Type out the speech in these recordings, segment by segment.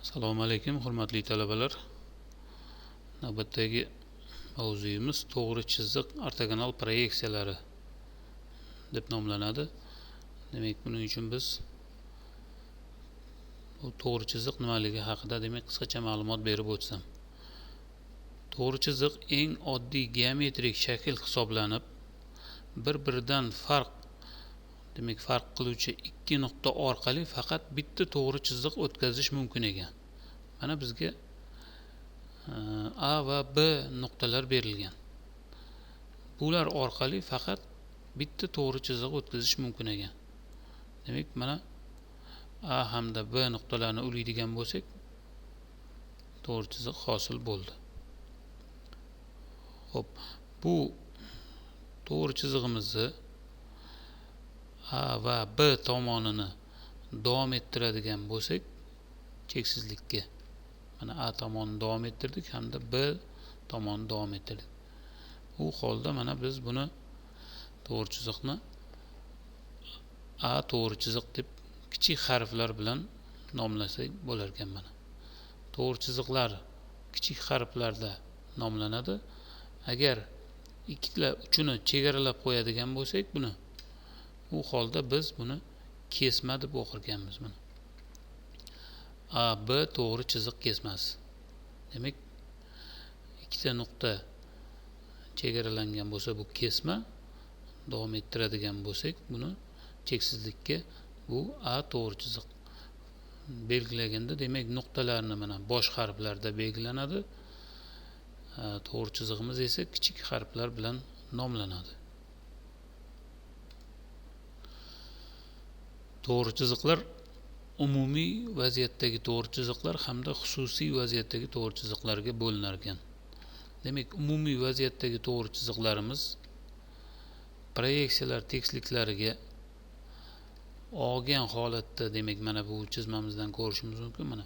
Assalomu alaykum, hurmatli talabalar. Navbatdagi mavzuyimiz to'g'ri chiziq ortogonal proyeksiyalari deb nomlanadi. Demak, buning uchun biz bu to'g'ri chiziq nimaligi haqida qisqacha ma'lumot berib o'tsam. To'g'ri chiziq eng oddiy geometrik shakl hisoblanib, bir-biridan farq qiluvchi ikki nuqta orqali faqat bitta to'g'ri chiziq o'tkazish mumkin ekan. Mana bizga A va B nuqtalar berilgan. Bular orqali faqat bitta to'g'ri chiziq o'tkazish mumkin ekan. Demak, mana A hamda B nuqtalarini ulaydigan bo'lsak, to'g'ri chiziq hosil bo'ldi. Xo'p, bu to'g'ri chizig'imizni A va B tomonini davom ettiradigan bo'lsak, cheksizlikka mana A tomonini davom ettirdik hamda B tomonini davom ettirdik. U holda mana biz buni to'g'ri chiziqni A to'g'ri chiziq deb kichik harflar bilan nomlasak bo'lar ekan. Mana to'g'ri chiziqlar kichik harflarda nomlanadi. Agar ikkita uchini chegaralab qo'yadigan bo'lsak, buni u holda biz buni kesma deb o'qir ekanmiz. Mana A B to'g'ri chiziq kesmasi. Demak, ikkita nuqta chegaralangan bo'lsa bu kesma, davom ettiradigan bo'lsak buni cheksizlikka bu A to'g'ri chiziq belgilaganda, demak nuqtalarni mana bosh harflarda belgilanadi. To'g'ri chizig'imiz esa kichik harflar bilan nomlanadi. To'g'ri chiziqlar umumiy vaziyatdagi to'g'ri chiziqlar hamda xususiy vaziyatdagi to'g'ri chiziqlarga bo'linar ekan. Demak, umumiy vaziyatdagi to'g'ri chiziqlarimiz proyeksiyalar tekisliklariga olgan holatda, demak mana bu chizmamizdan ko'rishimiz mumkin. Mana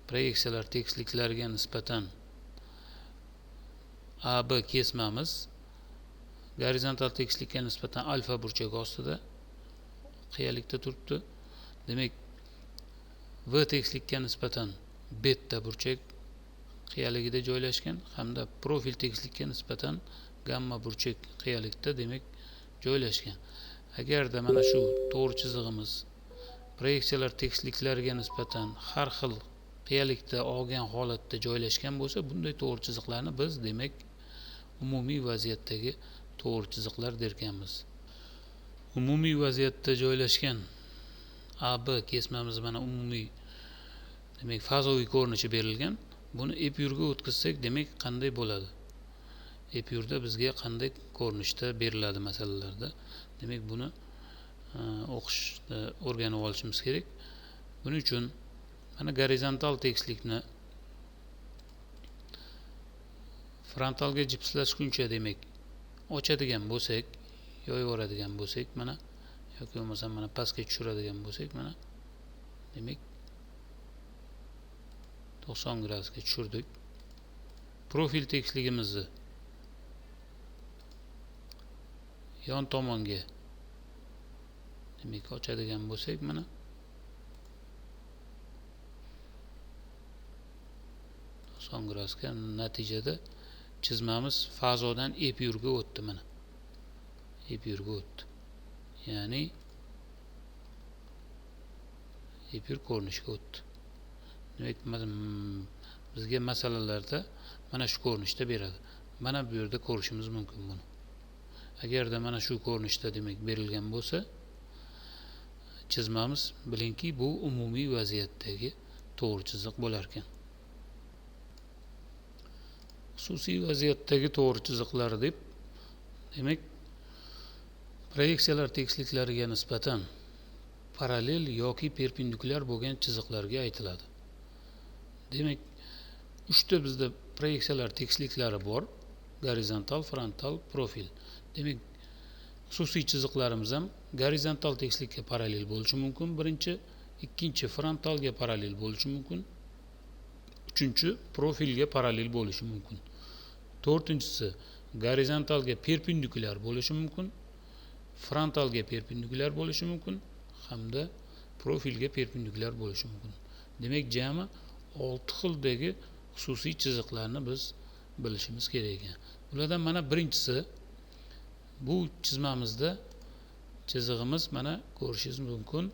proyeksiyalar tekisliklariga nisbatan AB kesmamiz gorizontal tekislikka nisbatan alfa burchak ostida qiyalikda turibdi. Demak, V tekislikka nisbatan beta burchak qiyaligida joylashgan hamda profil tekislikka nisbatan gamma burchak qiyalikda demak joylashgan. Agarda mana shu to'g'ri chizig'imiz proyeksiyalar tekisliklariga nisbatan har xil qiyalikda olgan holatda joylashgan bo'lsa, bunday to'g'ri chiziqlarni biz demak umumiy vaziyatdagi to'g'ri chiziqlar derkanmiz. Umumiy vaziyatda joylashgan AB kesmamiz mana umumiy demak fazoviy ko'rinishi berilgan. Buni epyurga o'tkazsak demak qanday bo'ladi? Epyurda bizga qanday ko'rinishda beriladi masalalarda. Demak, buni o'qishda o'rganib olishimiz kerak. Buning uchun mana gorizontal tekislikni frontalga jipslashguncha demak ochadigan bo'lsak, yoyaveradigan bo'lsak, mana yoki bo'lmasa mana pastga tushiradigan bo'lsak, mana demak 90 gradusga tushirdik. Profil tekisligimizni yon tomonga demak ochadigan bo'lsak, mana 90 gradusga, natijada chizmamiz fazodan epyurga o'tdi. Mana epyurga o'tdi. Ya'ni epyur ko'rinishga o'tdi. Demak, bizga masalalarda mana shu ko'rinishda beradi. Mana bu yerda ko'rishimiz mumkin buni. Agarda mana shu ko'rinishda demak berilgan bo'lsa, chizmamiz bilingki bu umumiy vaziyatdagi to'g'ri chiziq bo'lar ekan. Xususiy vaziyatdagi to'g'ri chiziqlar deb demak proyeksiyalar tekisliklariga nisbatan parallel yoki perpendikulyar bo'lgan chiziqlarga aytiladi. Demak, 3 ta bizda proyeksiyalar tekisliklari bor: gorizontal, frontal, profil. Demak, xususiy chiziqlarimiz ham gorizontal tekislikka parallel bo'lishi mumkin. Birinchi, ikkinchi frontalga parallel bo'lishi mumkin. Uchinchi, profilga parallel bo'lishi mumkin. To'rtinchisi, gorizontalga perpendikulyar bo'lishi mumkin. Frontalga perpendikulyar bo'lishi mumkin hamda profilga perpendikulyar bo'lishi mumkin. Demak, jami 6 xildagi xususiy chiziqlarni biz bilishimiz kerak ekan. Bulardan mana birinchisi, bu chizmamizda chizig'imiz mana ko'rishingiz mumkin,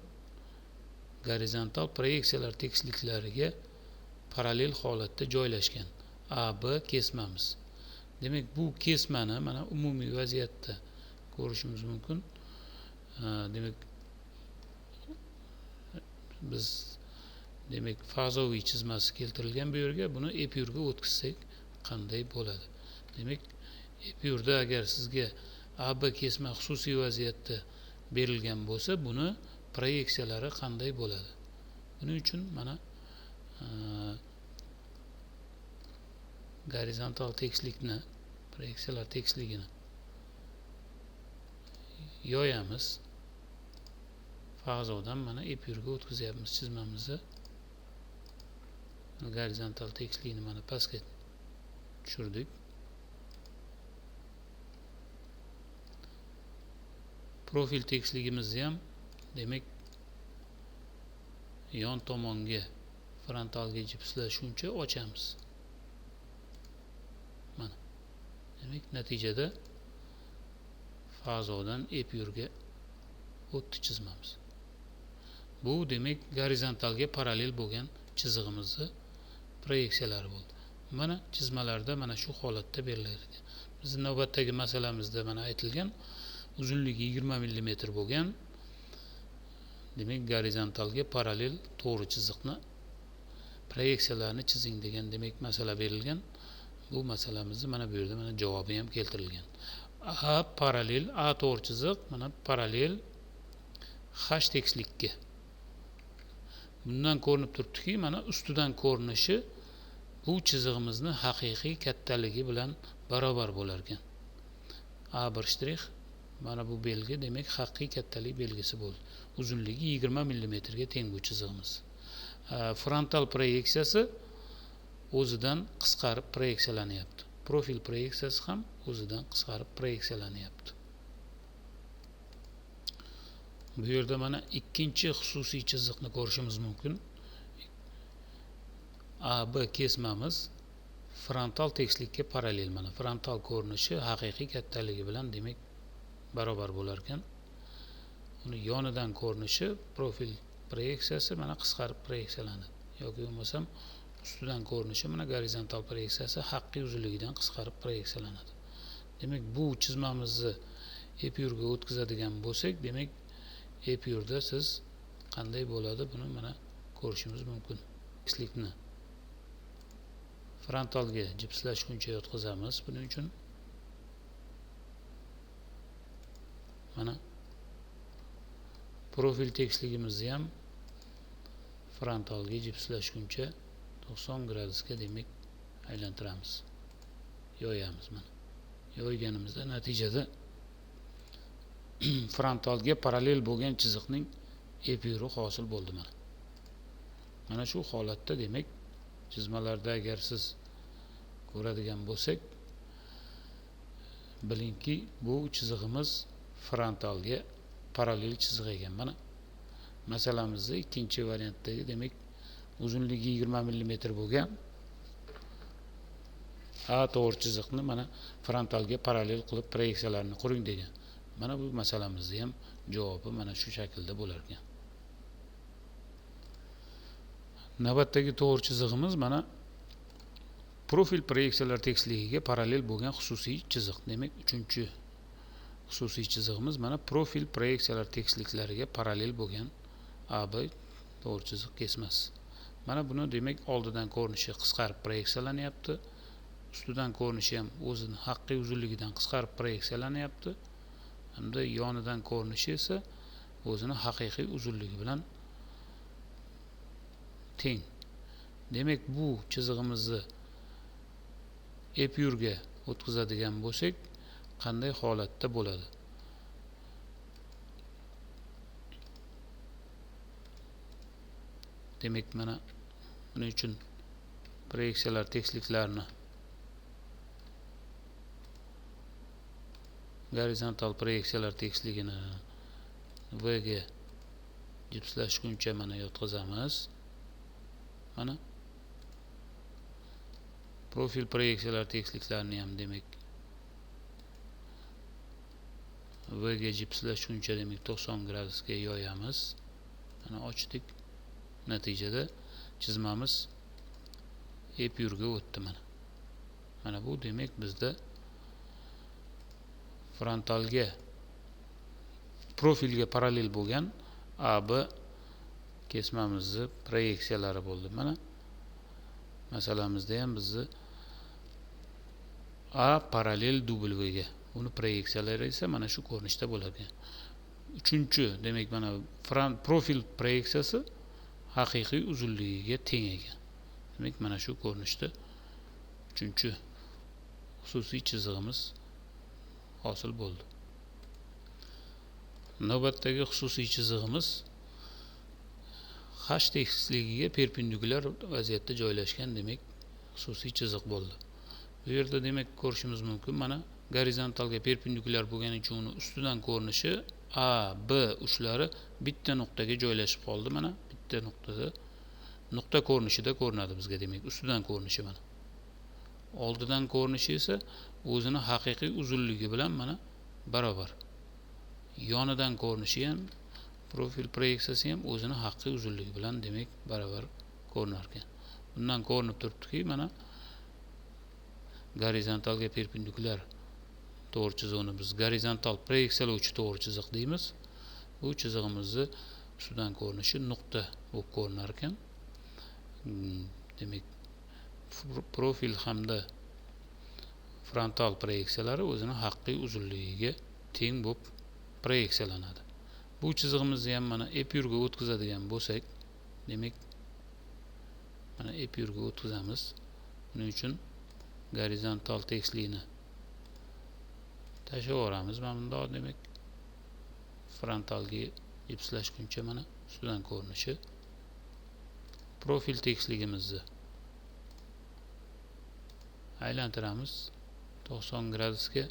gorizontal proyeksiyalar tekisliklariga parallel holatda joylashgan AB kesmamiz. Demak, bu kesmani mana umumiy vaziyatda ko'rishimiz mumkin. Demak, biz fazoviy chizmasi keltirilgan bu yerga, buni epyurga o'tkazsak qanday bo'ladi? Demak, epyurda agar sizga AB kesma xususiy vaziyatda berilgan bo'lsa, buni proyeksiyalari qanday bo'ladi? Buning uchun mana gorizontal tekislikni, proyeksiyalar tekisligini yoyamiz. Fazodan mana epyurga o'tkazyapmiz chizmamizni. Gorizontal tekislikni mana pastga tushirdik. Profil tekisligimizni ham demak yon tomonga frontalga jipslashguncha ochamiz. Mana. Demak, natijada fazodan epyurga o'tdi chizmamiz. Bu demak gorizontalga parallel bo'lgan chizig'imizni proyeksiyalari bo'ldi. Mana chizmalarda mana shu holatda beriladi. Bizning navbatdagi masalamizda mana aytilgan uzunligi 20 mm bo'lgan, demak gorizontalga parallel to'g'ri chiziqni proyeksiyalarini chizing degan demak masala berilgan. Bu masalamizni mana bu yerda mana javobi ham keltirilgan. A parallel, A to'g'ri chiziq mana parallel H tekislikka. Bundan ko'rinib turibdiki, mana ustidan ko'rinishi bu chizig'imizni haqiqiy kattaligi bilan barobar bo'lar ekan. A1 shtrix mana bu belgi demak haqiqiy kattalik belgisi bo'ldi. Uzunligi 20 mm ga teng bu chizig'imiz. Frontal proyeksiyasi o'zidan qisqarib proyeksiyalanyapti. Profil proyeksiyasi ham o'zidan qisqarib proyeksiyalanyapti. Bu yerda mana ikkinchi xususiy chiziqni ko'rishimiz mumkin. AB kesmamiz frontal tekislikka parallel, mana frontal ko'rinishi haqiqiy kattaligi bilan demak barobar bo'lar ekan. Uni yonidan ko'rinishi profil proyeksiyasi mana qisqarib proyeksiyalanadi. Yoki bo'lmasam ustidan ko'rinishi mana gorizontal proyeksiyasi haqiqiy uzunligidan qisqarib proyeksiyalanadi. Demak, bu chizmamizni epyurga o'tkazadigan bo'lsak, demak epyurda siz qanday bo'ladi buni mana ko'rishimiz mumkin. Tekislikni frontalga jipslashguncha yotqizamiz. Buning uchun mana profil tekisligimizni ham frontalga jipslashguncha 90 gradusga demak aylantiramiz. Yoyamiz mana. Yoyganimizda natijada frontalga parallel bo'lgan chiziqning epyuri hosil bo'ldi mana. Mana shu holatda demak chizmalarda agar siz ko'radigan bo'lsak, bilingki bu chizig'imiz frontalga parallel chiziq ekan. Mana masalamizda ikkinchi variantdagi demak uzunligi 20 mm bo'lgan A to'g'ri chiziqni mana frontalga parallel qilib proyeksiyalarni quring degan. Mana bu masalamizni ham javobi mana shu shaklda bo'lar ekan. Navbatdagi to'g'ri chizig'imiz mana profil proyeksiyalar tekisligiga parallel bo'lgan xususiy chiziq. Demak, uchinchi xususiy chizig'imiz mana profil proyeksiyalar tekisliklariga parallel bo'lgan AB to'g'ri chiziq kesmasi. Mana buni demak oldidan ko'rinishi qisqarib proyeksiyalanyapti. Ustidan ko'rinishi ham o'zining haqiqiy uzunligidan qisqarib proyeksiyalanyapti. Hamda yonidan ko'rinishi esa o'zining haqiqiy uzunligi bilan teng. Demak, bu chizig'imizni epyurga o'tkazadigan bo'lsak, qanday holatda bo'ladi? Demak, mana buning uchun proyeksiyalar tekisliklarini gorizontal proyeksiyalar tekisligini V ga jipslashguncha mana yotqizamiz. Mana Profil proyeksiyalar tekisliklarini ham demek V ga jipslashguncha demek 90 gradusga yoyamiz. Mana ochdik. Natijada chizmamiz epyurga o'tdi mana. Mana bu demek bizda frontalga profilga parallel bo'lgan AB kesmamizni proyeksiyalari bo'ldi. Mana masalamizda ham bizni A parallel W ga uni proyeksiyalari esa mana shu ko'rinishda bo'ladi. Uchinchi demek mana profil proyeksiyasi haqiqiy uzunligiga teng ekan. Demek mana shu ko'rinishda uchinchi xususiy chizig'imiz hosil bo'ldi. Navbatdagi xususiy chizig'imiz H tekisligiga perpendikulyar vaziyatda joylashgan demek xususiy chiziq bo'ldi. Bu yerda demek ko'rishimiz mumkin. Mana gorizontalga perpendikulyar bo'lgani uchun uni ustidan ko'rinishi A, B uchlari bitta nuqtaga joylashib qoldi. Mana bitta nuqtada nuqta ko'rinishida ko'rinadi bizga demek ustidan ko'rinishi mana. Oldidan ko'rinishi esa o'zini haqiqiy uzunligi bilan mana barobar. Yonidan ko'rinishi ham profil proyeksiyasi ham o'zini haqiqiy uzunligi bilan demek barobar ko'rinar ekan. Bundan ko'rinib turibdiki mana gorizontalga perpendikulyar to'g'ri chiziqni biz gorizontal proyeksiyalovchi to'g'ri chiziq deymiz. Bu chizig'imizni ustidan ko'rinishi nuqta bo'lib ko'rinar ekan. Demek profil hamda frontal proyeksiyalari o'zini haqiqiy uzunligiga teng bo'lib proyeksiyalanadi. Bu chizig'imizni ham mana epyurga o'tkazadigan bo'lsak, demek mana epyurga o'tkazamiz. Buning uchun gorizontal tekislikni tashlab yuboramiz. Mana bundoq demek frontalga jipslashguncha mana ustidan ko'rinishi profil tekisligimizni aylantiramiz 90 gradusga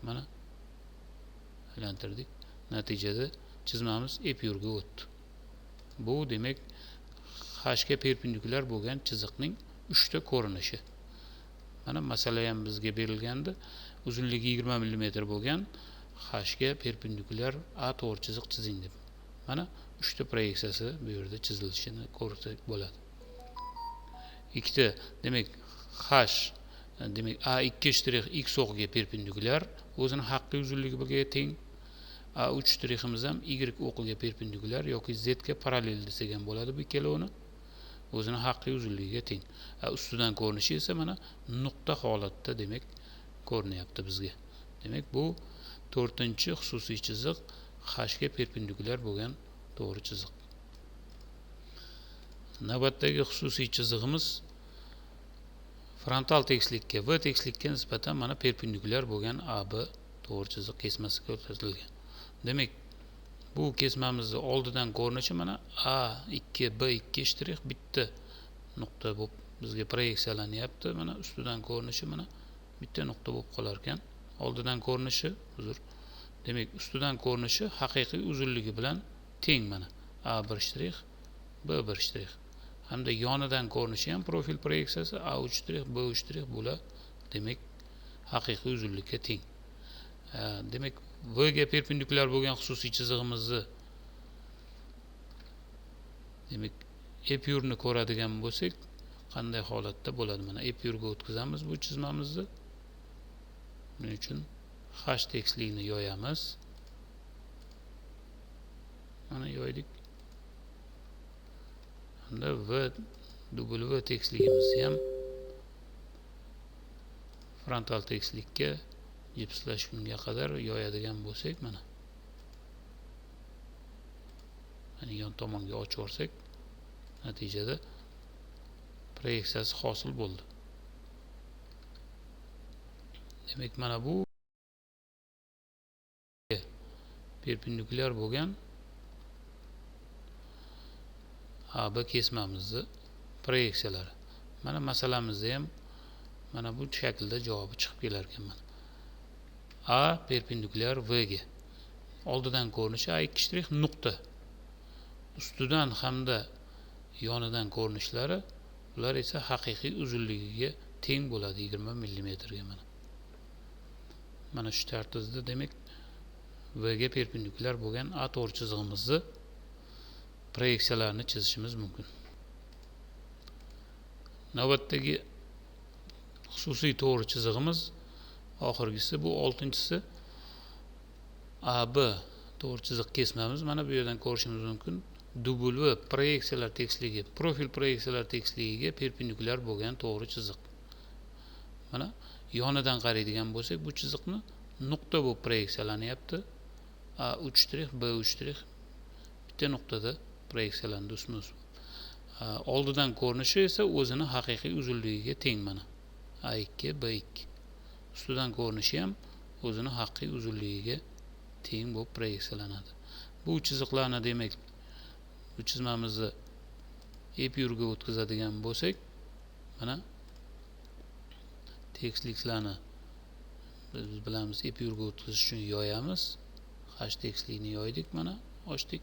mana aylantirdik. Natijada chizmamiz epyurga o'tdi. Bu demek H ga perpendikulyar bo'lgan chiziqning 3 ta ko'rinishi. Mana masala ham bizga berilgandi. Uzunligi 20 mm bo'lgan H ga perpendikulyar A to'g'ri chiziq chizing deb. Mana 3 ta proyeksiyasi bu yerda chizilishini ko'rsak bo'ladi. Ikkita demek H demek A2' x o'qiga perpendikulyar o'zini haqiqiy uzunligiga teng. A3' ham y o'qiga perpendikulyar yoki z ga parallel desak ham bo'ladi bu ikkalovini. O'zini haqiqiy uzunligiga teng. Ustidan ko'rinishi esa mana nuqta holatda demek ko'rinyapti bizga. Demek bu 4-chi xususiy chiziq H ga perpendikulyar bo'lgan to'g'ri chiziq. Navbatdagi xususiy chizig'imiz frontal tekislikka V tekislikka nisbatan mana perpendikulyar bo'lgan AB to'g'ri chiziq kesmasiga o'tkazilgan. Demek bu kesmamizni oldidan ko'rinishi mana A2 B2' bitta nuqta bo'lib bizga proyeksiyalanyapti. Mana ustidan ko'rinishi mana bitta nuqta bo'lib qolar ekan. Oldidan ko'rinishi demek ustidan ko'rinishi haqiqiy uzunligi bilan teng mana A1' B1' hamda yonidan ko'rinishi ham profil proyeksiyasi A3' B3' bo'la demek haqiqiy uzunlikka teng. Demek V ga perpendikulyar bo'lgan xususiy chizig'imizni demek epyurni ko'radigan bo'lsak qanday holatda bo'ladi? Mana epyurga o'tkazamiz bu chizmamizni. Buning uchun H tekisligini yoyamiz. Mana yoydik. Hamda W tekisligimizni ham frontal tekislikka jipslashgunga qadar yoyadigan bo'lsak mana yon tomonga ochib olsak natijada proyeksiyasi hosil bo'ldi. Demek mana bu perpendikulyar bo'lgan AB kesmamizni proyeksiyalari. Mana masalamizda ham mana bu shaklda javobi chiqib kelar ekan mana. A perpendikulyar V ga. Oldidan ko'rinishi A2' nuqta. Ustidan hamda yonidan ko'rinishlari Bular esa haqiqiy uzunligiga teng bo'ladi 20 mm ga mana. Mana shu tartibda demak V ga perpendikulyar bo'lgan A to'g'ri chizig'imizni proyeksiyalarini chizishimiz mumkin. Navbatdagi xususiy to'g'ri chizig'imiz oxirgisi, bu 6-chisi AB to'g'ri chiziq kesmamiz. Mana bu yerdan ko'rishimiz mumkin. W proyeksiyalar tekisligi, profil proyeksiyalar tekisligiga perpendikulyar bo'lgan to'g'ri chiziq. Mana yonidan qaraydigan bo'lsak, bu chiziqni nuqta bo'lib proyeksiyalanyapti. A3', B3 bitta nuqtada proyeksiyalandi ustma-ust. Oldidan ko'rinishi esa o'zini haqiqiy uzunligiga teng mana. A2, B2. Ustidan ko'rinishi ham o'zini haqiqiy uzunligiga teng bo'lib proyeksiyalanadi. Bu chiziqlarni demak bu chizmamizni epyurga o'tkazadigan bo'lsak, mana tekisliklarni biz bilamiz, epyurga o'tkazish uchun yoyamiz. H tekislikni yoydik, mana ochdik.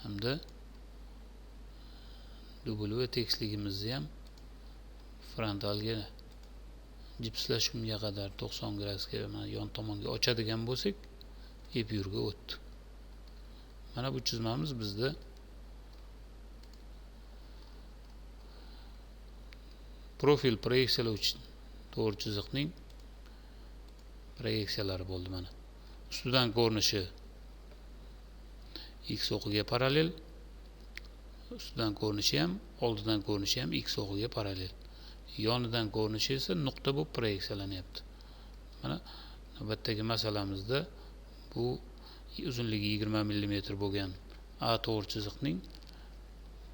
Hamda W tekisligimizni ham frontalga jipslashgunga qadar 90 gradusga mana yon tomonga ochadigan bo'lsak, epyurga o'tdi. Mana bu chizmamiz bizda profil proyeksiyalovchi to'g'ri chiziqning proyeksiyalari bo'ldi mana. Ustidan ko'rinishi x o'qiga parallel, ustidan ko'rinishi ham, oldidan ko'rinishi ham x o'qiga parallel. Yonidan ko'rinishi esa nuqta bo'lib proyeksiyalanyapti. Mana navbatdagi masalamizda bu uzunligi 20 mm bo'lgan A to'g'ri chiziqning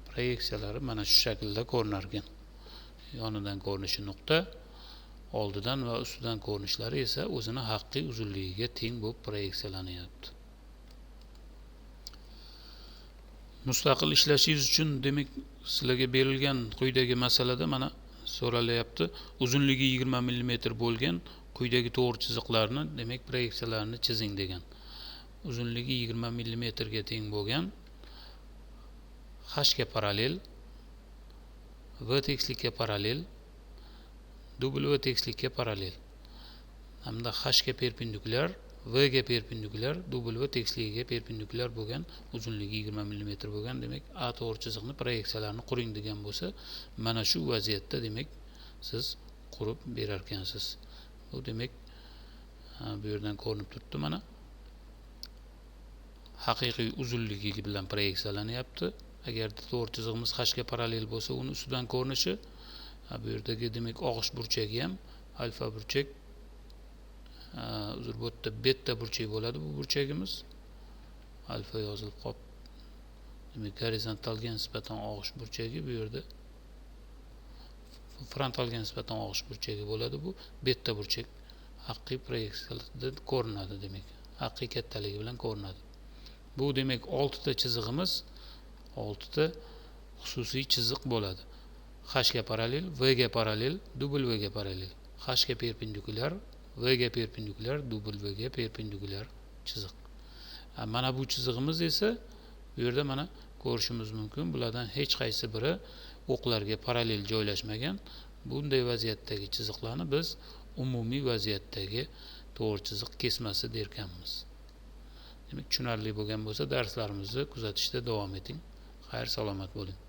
proyeksiyalari mana shu shaklda ko'rinar ekan. Yonidan ko'rinishi nuqta, oldidan va ustidan ko'rinishlari esa o'zini haqiqiy uzunligiga teng bo'lib proyeksiyalanyapti. Mustaqil ishlashingiz uchun demak sizlarga berilgan quyidagi masalada mana so'ralyapti. Uzunligi 20 mm bo'lgan quyidagi to'g'ri chiziqlarni demak proyeksiyalarini chizing degan. Uzunligi 20 mm ga teng bo'lgan H ga parallel, V tekislikka parallel, W tekislikka parallel hamda H ga perpendikulyar, V ga perpendikulyar, W tekisligiga perpendikulyar bo'lgan uzunligi 20 mm bo'lgan demak A to'g'ri chiziqni proyeksiyalarini quring degan bo'lsa, mana shu vaziyatda demak siz qurib berar ekansiz. Bu demak bu yerdan ko'rinib turibdi mana. Haqiqiy uzunligi bilan proyeksiyalanyapti. Agar to'g'ri chizig'imiz H ga parallel bo'lsa, uni ustidan ko'rinishi bu yerdagi demak og'ish burchagi ham alfa burchak, uzr bu yerda beta burchak bo'ladi. Bu burchagimiz alfa yozilib qolib, demak gorizontalga nisbatan og'ish burchagi, bu yerda frontalga nisbatan og'ish burchagi bo'ladi. Bu beta burchak haqiqiy proyeksiyada ko'rinadi demak. Haqiqiy kattaligi bilan ko'rinadi. Bu demak 6 ta chizig'imiz 6 ta xususiy chiziq bo'ladi. H ga parallel, V ga parallel, W ga parallel. H ga perpendikulyar, V ga perpendikulyar, W ga perpendikulyar chiziq. Mana bu chizig'imiz esa bu yerda mana ko'rishimiz mumkin. Bulardan hech qaysi biri o'qlarga parallel joylashmagan. Bunday vaziyatdagi chiziqlarni biz umumiy vaziyatdagi to'g'ri chiziq kesmasi derkanmiz. Demak, tushunarli bo'lgan bo'lsa darslarimizni kuzatishda davom eting. Xayr, salomat bo'ling.